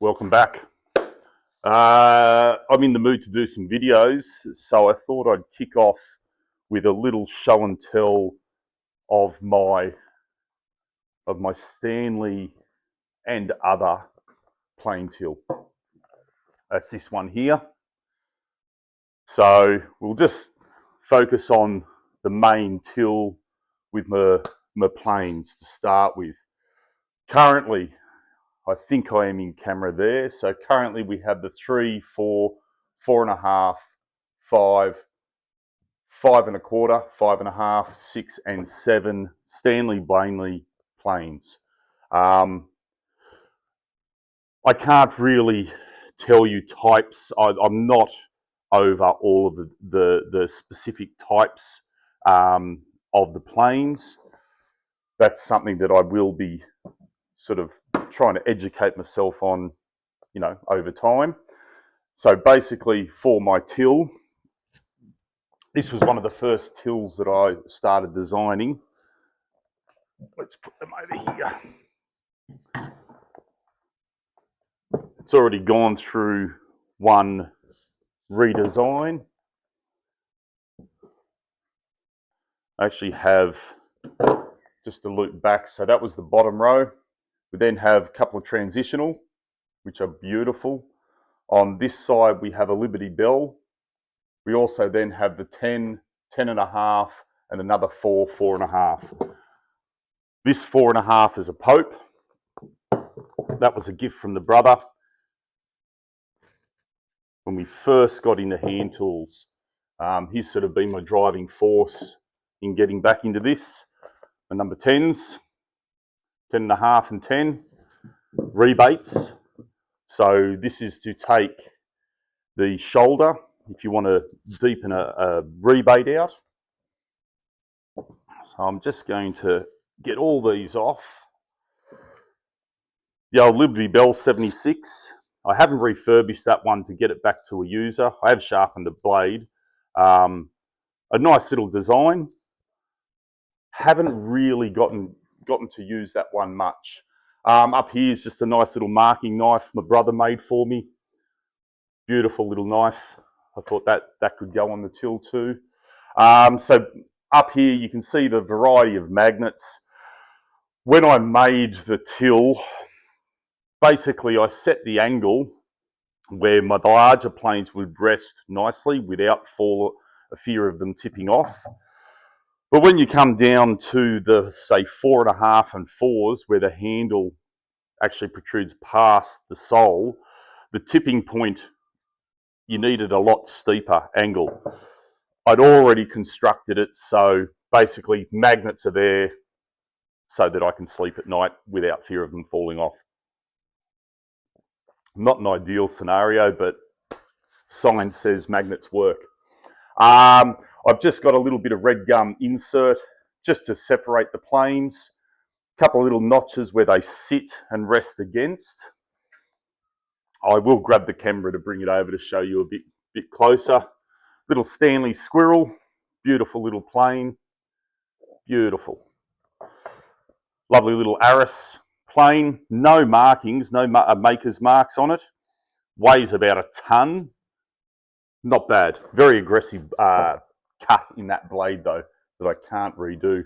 Welcome back. I'm in the mood to do some videos, so I thought I'd kick off with a little show and tell of my Stanley and other plane till. That's this one here. So we'll just focus on the main till with my planes to start with. Currently, I think I am in camera there. So currently we have the 3, 4, 4.5, 5, 5.25, 5.5, 6, and 7 Stanley Blaney planes. I can't really tell you types. I'm not over all of the specific types of the planes. That's something that I will be sort of trying to educate myself on, over time. So basically for my till, this was one of the first tills that I started designing. Let's put them over here. It's already gone through one redesign. I actually have, just to loop back, so that was the bottom row. We then have a couple of transitional, which are beautiful. On this side, we have a Liberty Bell. We also then have the 10, 10.5, and another 4, 4.5. This 4.5 is a Pope. That was a gift from the brother when we first got into hand tools. He's sort of been my driving force in getting back into this. The number 10s, 10.5 and 10, rebates. So this is to take the shoulder if you want to deepen a rebate out. So I'm just going to get all these off. The old Liberty Bell 76. I haven't refurbished that one to get it back to a user. I have sharpened the blade. A nice little design. Haven't really gotten to use that one much. Up here is just a nice little marking knife my brother made for me. Beautiful little knife. I thought that could go on the till too. So up here you can see the variety of magnets. When I made the till, basically I set the angle where my larger planes would rest nicely without a fear of them tipping off. But when you come down to the, say, 4.5 and 4s, where the handle actually protrudes past the sole, the tipping point, you needed a lot steeper angle. I'd already constructed it, so basically magnets are there so that I can sleep at night without fear of them falling off. Not an ideal scenario, but science says magnets work. I've just got a little bit of red gum insert just to separate the planes. A couple of little notches where they sit and rest against. I will grab the camera to bring it over to show you a bit closer. Little Stanley Squirrel, beautiful little plane, beautiful. Lovely little Aris plane, no markings, no maker's marks on it. Weighs about a ton. Not bad. Very aggressive cut in that blade though that I can't redo.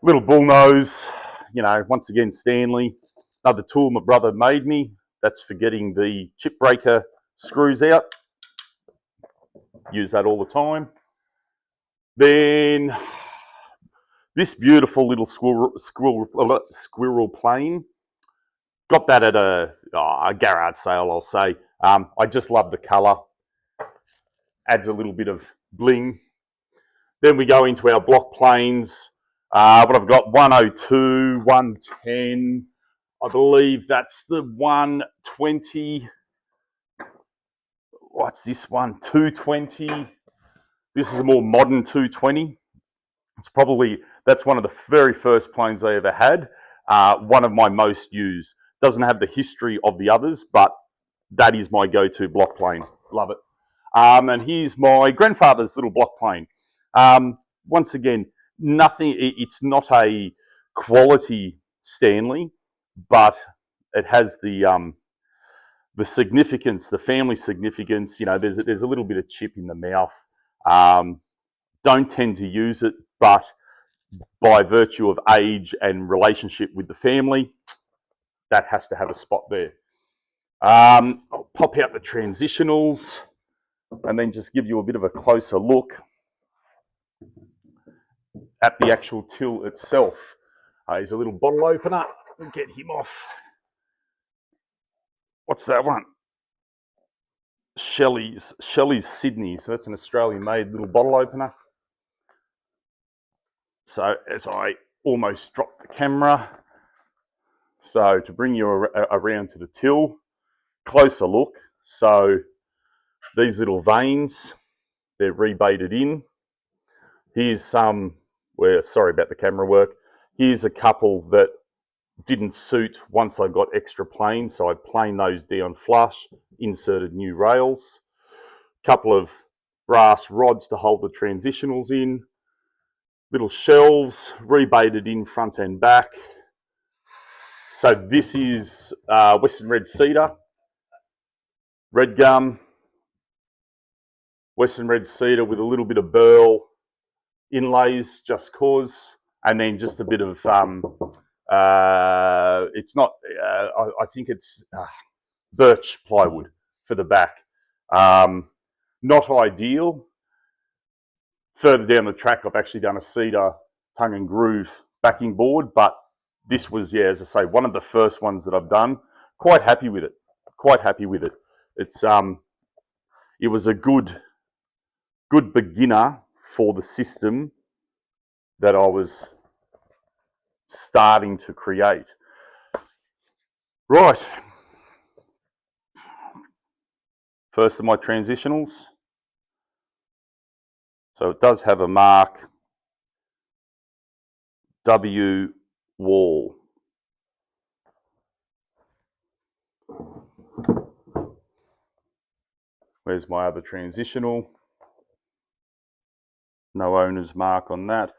Little bullnose, once again Stanley. Another tool my brother made me. That's for getting the chip breaker screws out. Use that all the time. Then this beautiful little squirrel plane. Got that at a garage sale, I'll say. I just love the colour. Adds a little bit of bling. Then we go into our block planes. But I've got 102, 110. I believe that's the 120. What's this one? 220. This is a more modern 220. That's one of the very first planes I ever had. One of my most used. Doesn't have the history of the others, but that is my go-to block plane. Love it. And here's my grandfather's little block plane. Once again, it's not a quality Stanley, but it has the significance, the family significance. You know, there's a little bit of chip in the mouth. Don't tend to use it, but by virtue of age and relationship with the family, that has to have a spot there. I'll pop out the transitionals and then just give you a bit of a closer look at the actual till itself. Here's a little bottle opener. We'll get him off. What's that one? Shelley's Sydney. So that's an Australian-made little bottle opener. So as I almost dropped the camera, so to bring you around to the till, closer look. So these little veins, they're rebaited in. Here's some, sorry about the camera work. Here's a couple that didn't suit once I got extra planes, so I planed those down flush, inserted new rails. Couple of brass rods to hold the transitionals in. Little shelves, rebaited in front and back. So this is Western Red Cedar, red gum, Western Red Cedar with a little bit of burl inlays, just cause, and then just a bit of, it's not, I think it's birch plywood for the back. Not ideal. Further down the track, I've actually done a cedar tongue and groove backing board, but this was, yeah, as I say, one of the first ones that I've done. Quite happy with it. Quite happy with it. It's it was a good beginner for the system that I was starting to create. Right. First of my transitionals. So it does have a mark, W wall. Where's my other transitional? No owner's mark on that.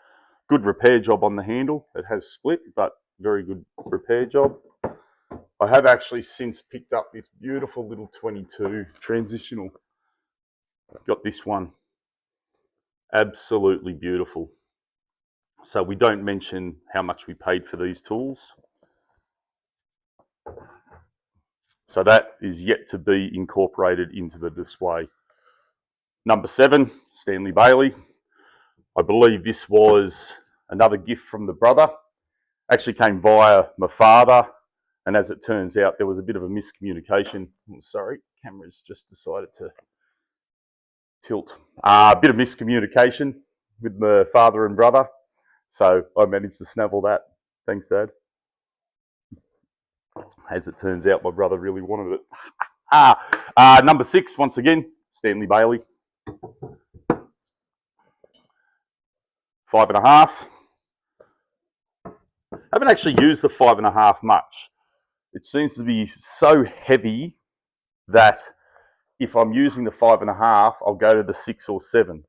Good repair job on the handle. It has split, but very good repair job. I have actually since picked up this beautiful little 22 transitional. Got this one. Absolutely beautiful. So we don't mention how much we paid for these tools. So that is yet to be incorporated into the display. Number 7, Stanley Bailey. I believe this was another gift from the brother. Actually came via my father, and as it turns out, there was a bit of a miscommunication. Oh, sorry, camera's just decided to tilt. A bit of miscommunication with my father and brother, so I managed to snavel that. Thanks, Dad. As it turns out, my brother really wanted it. Number 6, once again, Stanley Bailey. 5.5. I haven't actually used the 5.5 much. It seems to be so heavy that if I'm using the 5.5, I'll go to the 6 or 7,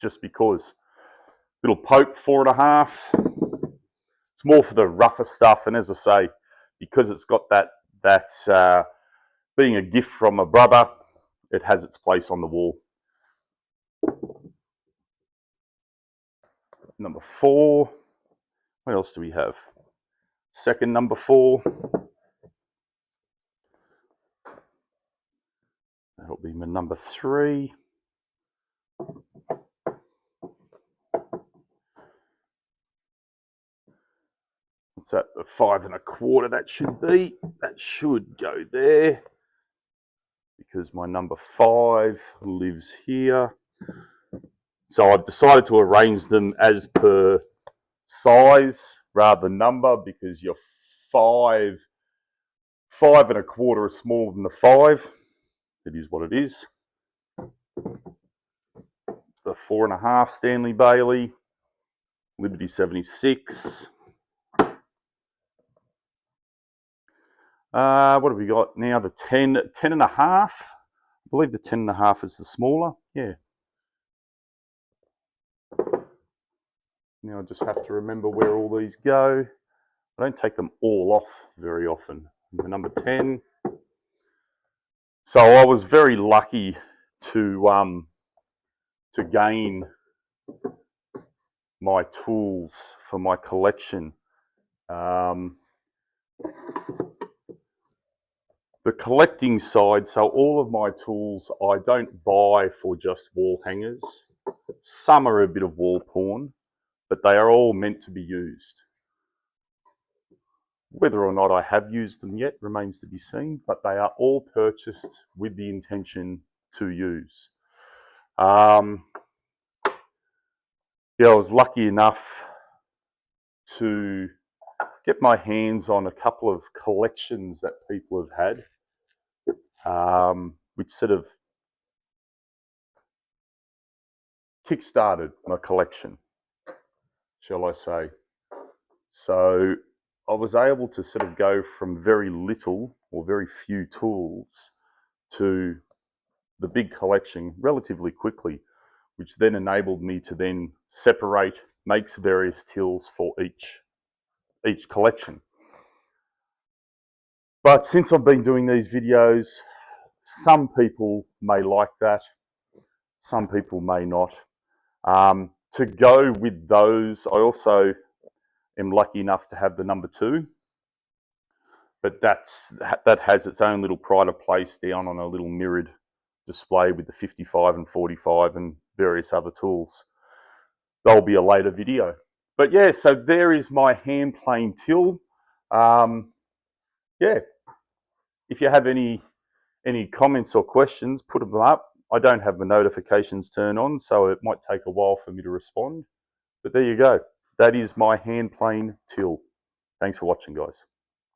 just because. Little Pope 4.5. It's more for the rougher stuff, and as I say, because it's got that being a gift from a brother, it has its place on the wall. Number 4. What else do we have? Second number 4. That'll be my number 3. What's that? The 5.25. That should be. That should go there, because my number 5 lives here. So I've decided to arrange them as per size rather than number, because your 5.25 is smaller than the 5. It is what it is. The 4.5 Stanley Bailey, Liberty 76. What have we got now? The 10.5. I believe the 10.5 is the smaller. Yeah. Now I just have to remember where all these go. I don't take them all off very often. number 10. So I was very lucky to gain my tools for my collection. The collecting side, so all of my tools I don't buy for just wall hangers. Some are a bit of wall porn, but they are all meant to be used. Whether or not I have used them yet remains to be seen, but they are all purchased with the intention to use. Yeah, I was lucky enough to get my hands on a couple of collections that people have had, which sort of kick-started my collection, shall I say. So I was able to sort of go from very little or very few tools to the big collection relatively quickly, which then enabled me to then separate, make various tills for each collection. But since I've been doing these videos, some people may like that, some people may not. To go with those, I also am lucky enough to have the number 2, but that has its own little pride of place down on a little mirrored display with the 55 and 45 and various other tools. That'll be a later video. But yeah, so there is my hand plane till. Yeah, if you have any comments or questions, put them up. I don't have my notifications turned on, so it might take a while for me to respond. But there you go. That is my hand plane till. Thanks for watching, guys.